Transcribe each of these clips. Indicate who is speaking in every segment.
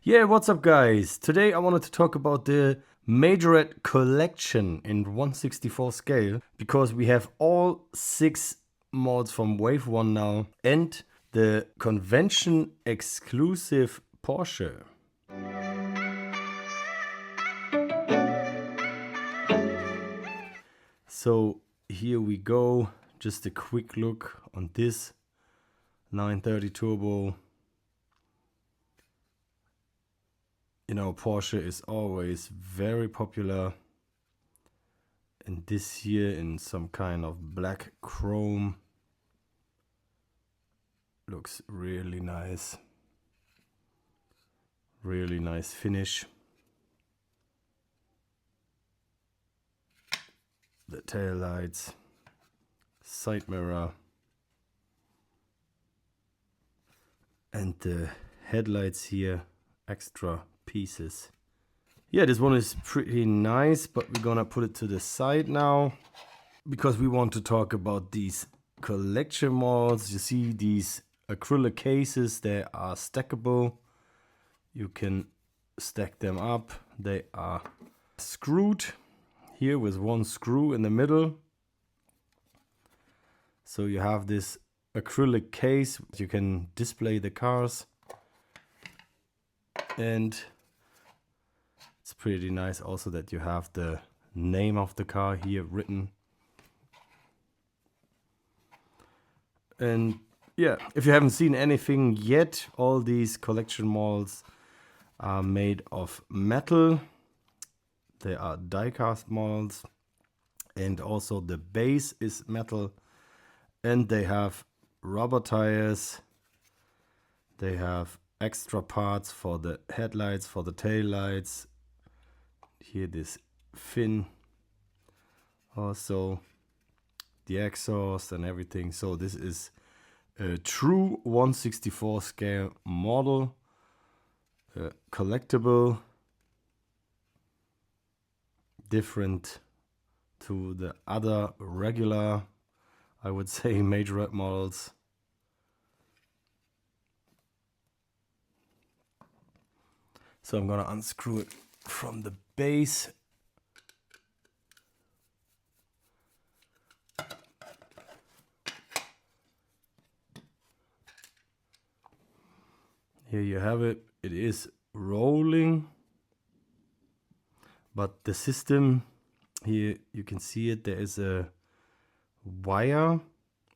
Speaker 1: Yeah, what's up guys? Today I wanted to talk about the Majorette collection in 1/64 scale because we have all 6 mods from Wave 1 now and the convention exclusive Porsche. So here we go, just a quick look on this 930 Turbo. You know, Porsche is always very popular, and this here in some kind of black chrome looks really nice. Really nice finish. The tail lights, side mirror, and the headlights here, extra pieces. Yeah, this one is pretty nice, but we're gonna put it to the side now because we want to talk about these collection mods. You see these acrylic cases, they are stackable. You can stack them up. They are screwed here with one screw in the middle. So you have this acrylic case, you can display the cars, and it's pretty nice also that you have the name of the car here written. And yeah, if you haven't seen anything yet, all these collection molds are made of metal. They are die-cast molds, and also the base is metal, and they have rubber tires. They have extra parts for the headlights, for the tail lights. Here this fin, also the exhaust and everything. So this is a true 1/64 scale model, collectible, different to the other regular, I would say, Majorette models. So I'm gonna unscrew it from the base. Here you have it. It is rolling, but the system here, you can see it, there is a wire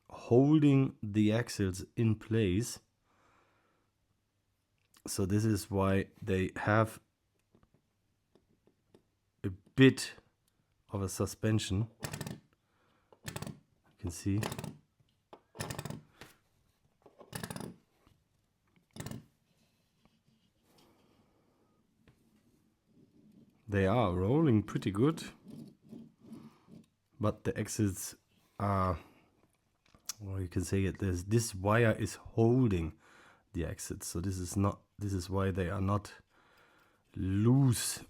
Speaker 1: holding the axles in place. So this is why they have a bit of a suspension. You can see. They are rolling pretty good, but the axles are, well, you can say it, this wire is holding the axles. So this is why they are not loose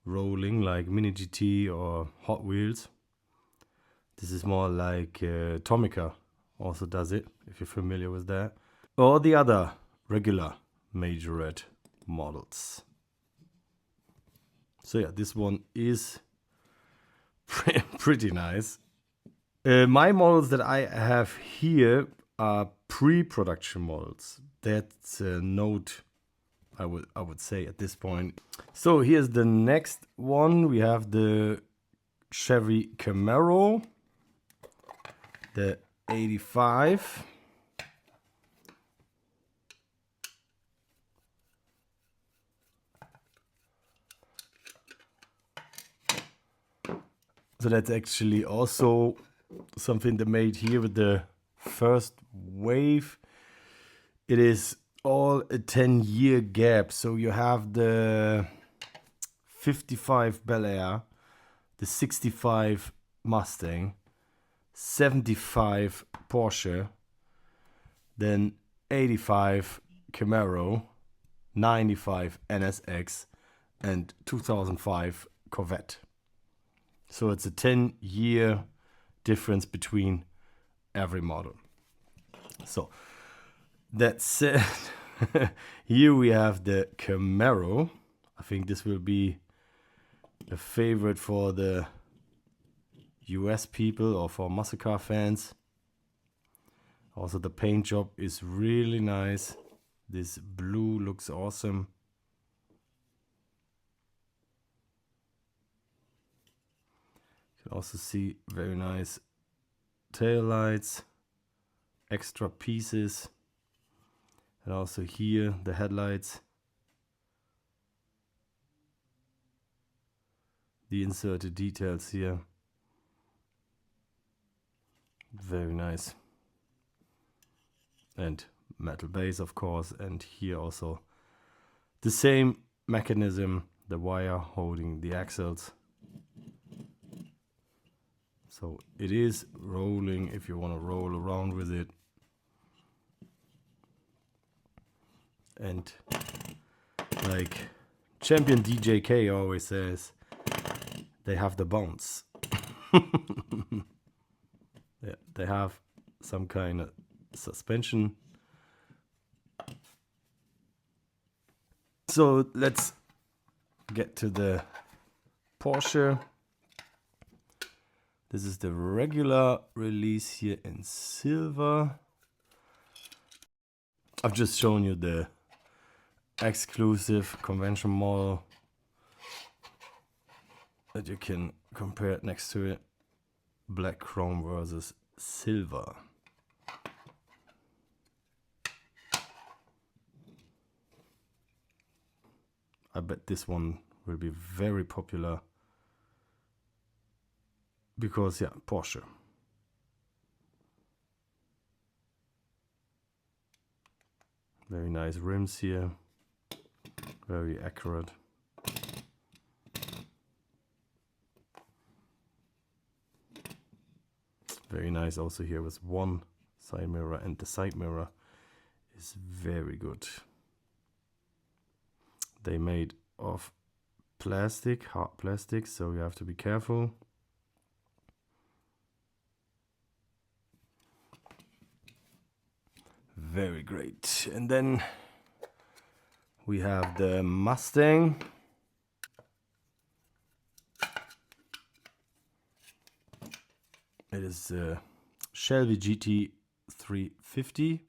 Speaker 1: rolling like Mini GT or Hot Wheels. This is more like Tomica also does it, if you're familiar with that, or the other regular Majorette models. So yeah, this one is pretty nice. My models that I have here are pre-production models. That's a note I would say at this point. So here's the next one. We have the Chevy Camaro, the 85. So that's actually also something they made here with the first wave. It is all a 10-year gap. So you have the 55 Bel Air, the 65 Mustang, 75 Porsche, then 85 Camaro, 95 NSX, and 2005 Corvette. So it's a 10-year difference between every model. So that said, Here we have the Camaro. I think this will be a favorite for the US people or for muscle car fans. Also the paint job is really nice. This blue looks awesome. You can also see very nice tail lights, extra pieces, and also here the headlights, the inserted details here. Very nice. And metal base, of course, and here also the same mechanism, the wire holding the axles. So it is rolling if you want to roll around with it. And like Champion DJK always says, they have the bounce. Yeah, they have some kind of suspension. So let's get to the Porsche. This is the regular release here in silver. I've just shown you the exclusive convention model that you can compare it next to it. Black chrome versus silver. I bet this one will be very popular because, yeah, Porsche. Very nice rims here, very accurate. Very nice also here with one side mirror, and the side mirror is very good. They made of plastic, hard plastic, so you have to be careful. Very great. And then we have the Mustang. It is a Shelby GT350.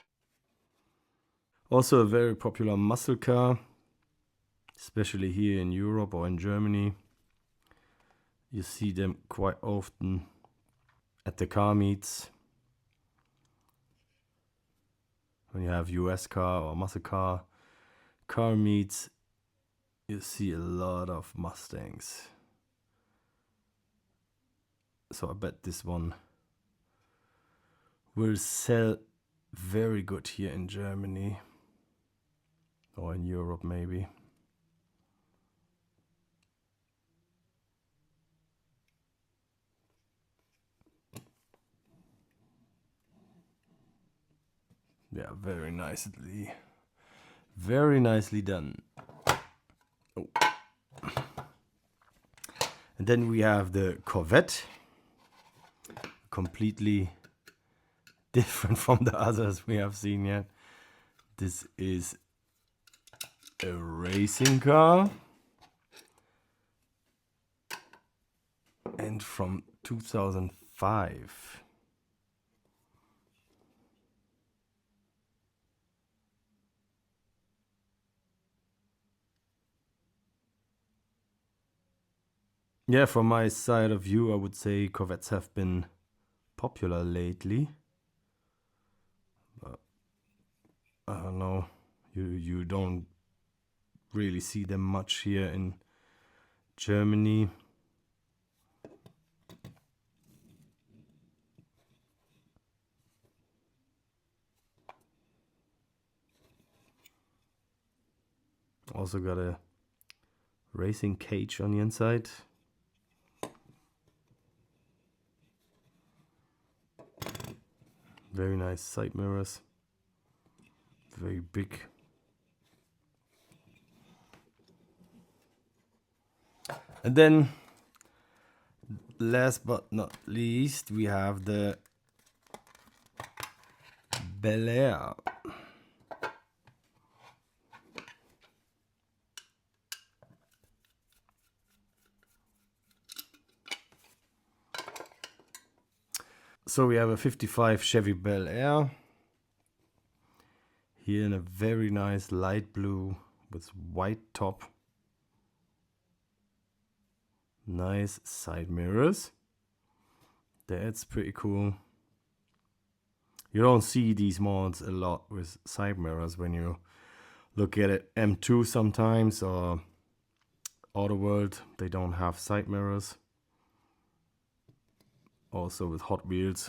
Speaker 1: Also a very popular muscle car, especially here in Europe or in Germany. You see them quite often at the car meets. When you have US car or muscle car meets, you see a lot of Mustangs. So I bet this one will sell very good here in Germany or in Europe maybe. Yeah, very nicely done. Oh. And then we have the Corvette, completely different from the others we have seen yet. This is a racing car, and from 2005. Yeah, from my side of view, I would say Corvettes have been popular lately. But I don't know, you don't really see them much here in Germany. Also got a racing cage on the inside. Very nice side mirrors. Very big. And then, last but not least, we have the Bel Air. So we have a 55 Chevy Bel Air. Here in a very nice light blue with white top. Nice side mirrors. That's pretty cool. You don't see these mods a lot with side mirrors when you look at it. M2 sometimes or Auto World, they don't have side mirrors. Also with Hot Wheels.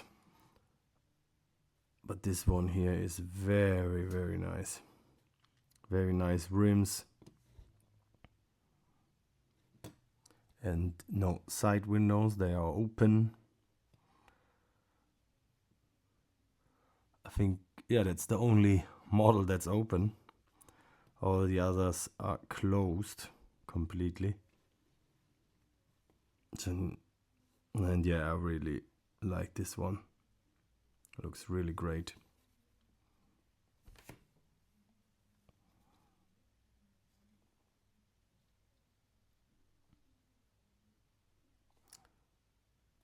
Speaker 1: But this one here is very, very nice. Very nice rims. And no side windows, they are open. I think, yeah, that's the only model that's open. All the others are closed completely. And yeah, I really like this one. It looks really great.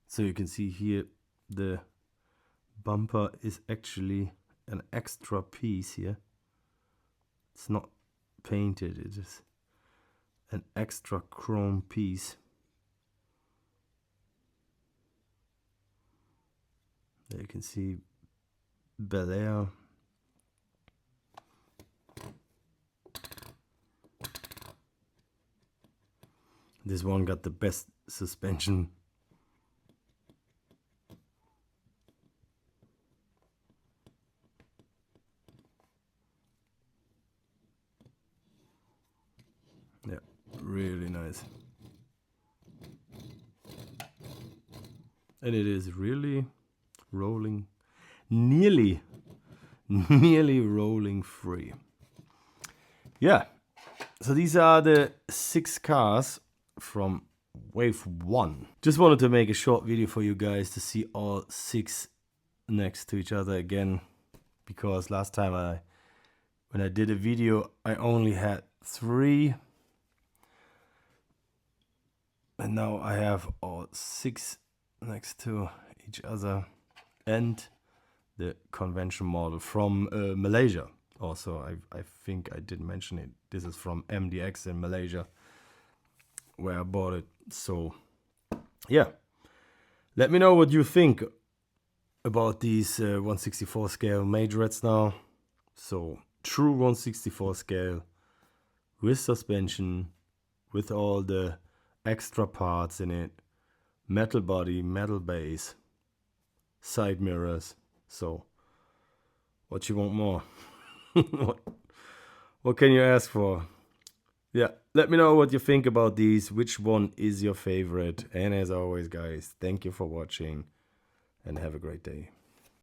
Speaker 1: So you can see here the bumper is actually an extra piece here. It's not painted, it is an extra chrome piece. There you can see Bel Air. This one got the best suspension. Yeah, really nice. And it is really rolling, nearly rolling free. Yeah, so these are the 6 cars from wave 1. Just wanted to make a short video for you guys to see all 6 next to each other again, because last time when I did a video I only had 3, and now I have all 6 next to each other, and the convention model from Malaysia. Also, I think I didn't mention it. This is from MDX in Malaysia, where I bought it. So, yeah. Let me know what you think about these 1/64 scale Majorettes now. So, true 1/64 scale with suspension, with all the extra parts in it, metal body, metal base, side mirrors. So, what you want more? What can you ask for? Yeah, let me know what you think about these, which one is your favorite. And as always, guys, thank you for watching and have a great day.